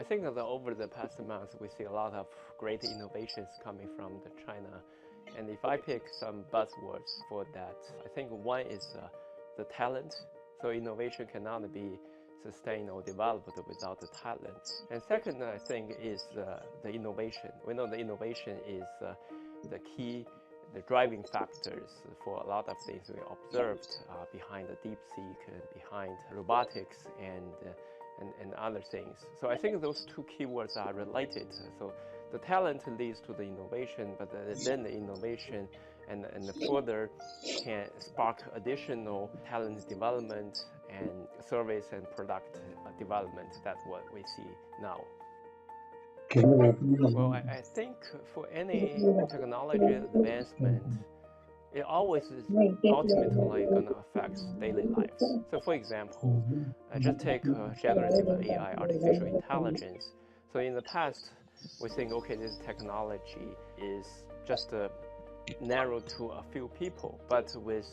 think that over the past months, we see a lot of great innovations coming from China. And if I pick some buzzwords for that, I think one is the talent. So innovation cannot be sustained or developed without the talent. And second, I think, is the innovation. We know the innovation is the key, the driving factors for a lot of things we observed behind the DeepSeek, behind robotics, and other things. So I think those two keywords are related. So the talent leads to the innovation, but then the innovation and further can spark additional talent development and service and product development. That's what we see now. Well, I think for any technology advancement, it always is ultimately going to affect daily lives. So for example, just take generative AI, artificial intelligence. So in the past, we think, okay, this technology is just narrowed to a few people. But with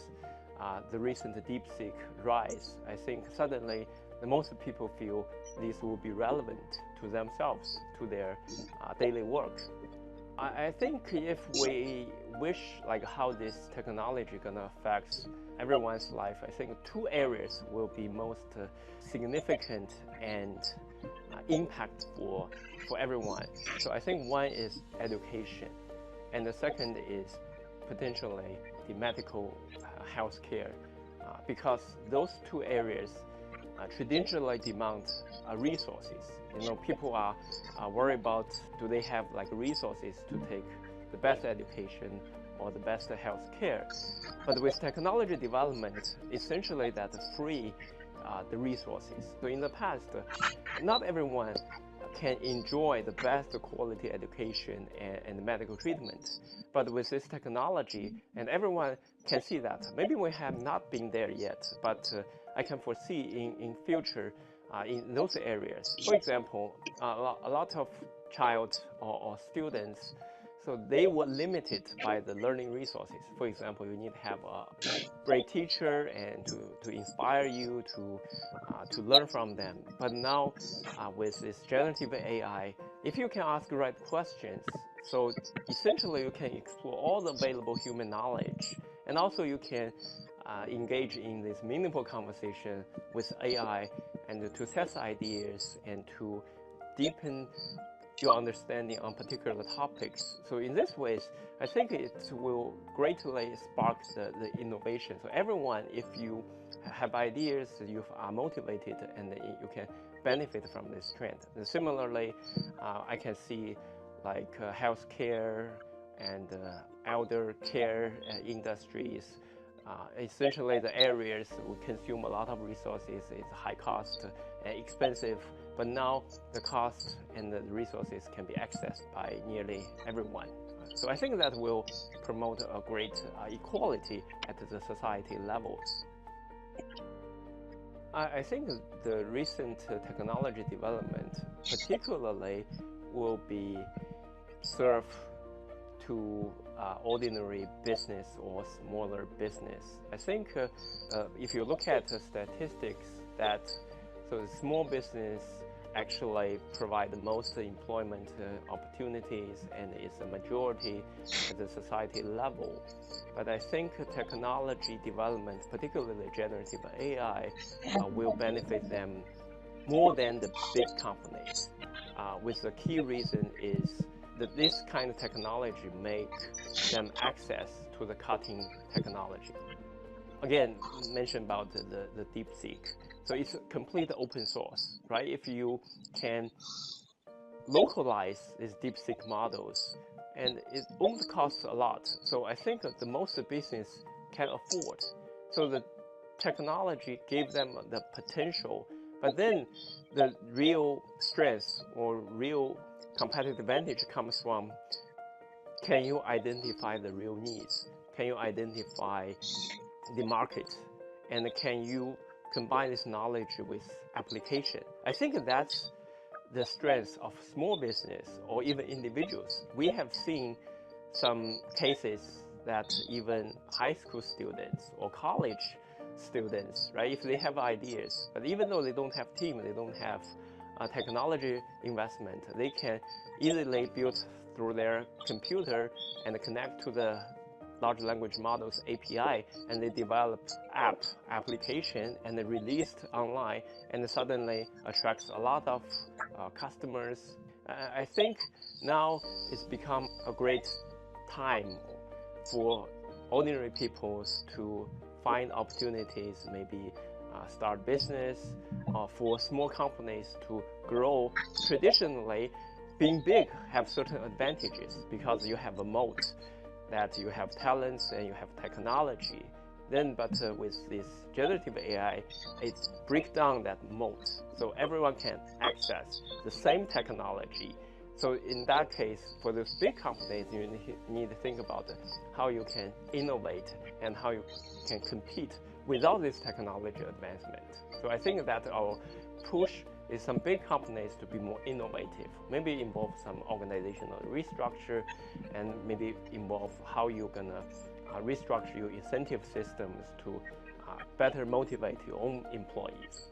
the recent DeepSeek rise, I think suddenly the most people feel this will be relevant to themselves, to their daily work. I think if we wish like how this technology gonna affect everyone's life, I think two areas will be most significant and impactful for everyone. So I think one is education, and the second is potentially the medical healthcare, because those two areas traditionally demand resources. You know, people are worried about do they have like resources to take the best education or the best health care. But with technology development, essentially that free the resources. So in the past, not everyone can enjoy the best quality education and medical treatment. But with this technology, and everyone can see that, maybe we have not been there yet, but I can foresee in future in those areas. For example, a lot of child or students, so they were limited by the learning resources. For example, you need to have a great teacher and to inspire you to learn from them. But now with this generative AI, if you can ask the right questions, so essentially you can explore all the available human knowledge, and also you can engage in this meaningful conversation with AI and to test ideas and to deepen your understanding on particular topics. So in this ways, I think it will greatly spark the innovation. So everyone, if you have ideas, you are motivated, and you can benefit from this trend. And similarly, I can see like healthcare and elder care industries. Essentially, the areas will consume a lot of resources. It's high cost and expensive, but now the cost and the resources can be accessed by nearly everyone. So I think that will promote a great equality at the society levels. I think the recent technology development particularly will be served to ordinary business or smaller business. I think if you look at the statistics, that so the small business actually provide the most employment opportunities and is a majority at the society level. But I think technology development, particularly generative AI, will benefit them more than the big companies. With the key reason is that this kind of technology make them access to the cutting technology. Again, mentioned about the DeepSeek. So it's complete open source, right? If you can localize these DeepSeek models, and it won't cost a lot. So I think that the most business can afford. So the technology gave them the potential, but then the real strength or real competitive advantage comes from, can you identify the real needs? Can you identify the market? And can you combine this knowledge with application? I think that's the strength of small business or even individuals. We have seen some cases that even high school students or college students, right, if they have ideas, but even though they don't have team, they don't have technology investment, they can easily build through their computer and connect to the large language models API, and they develop application and they released online, and suddenly attracts a lot of customers. I think now it's become a great time for ordinary people to find opportunities, maybe start business, for small companies to grow. Traditionally, being big have certain advantages because you have a moat, that you have talents and you have technology. But with this generative AI, it breaks down that moat, so everyone can access the same technology. So in that case, for those big companies, you need to think about how you can innovate and how you can compete without this technology advancement. So I think that our push is some big companies to be more innovative, maybe involve some organizational restructure, and maybe involve how you're gonna restructure your incentive systems to better motivate your own employees.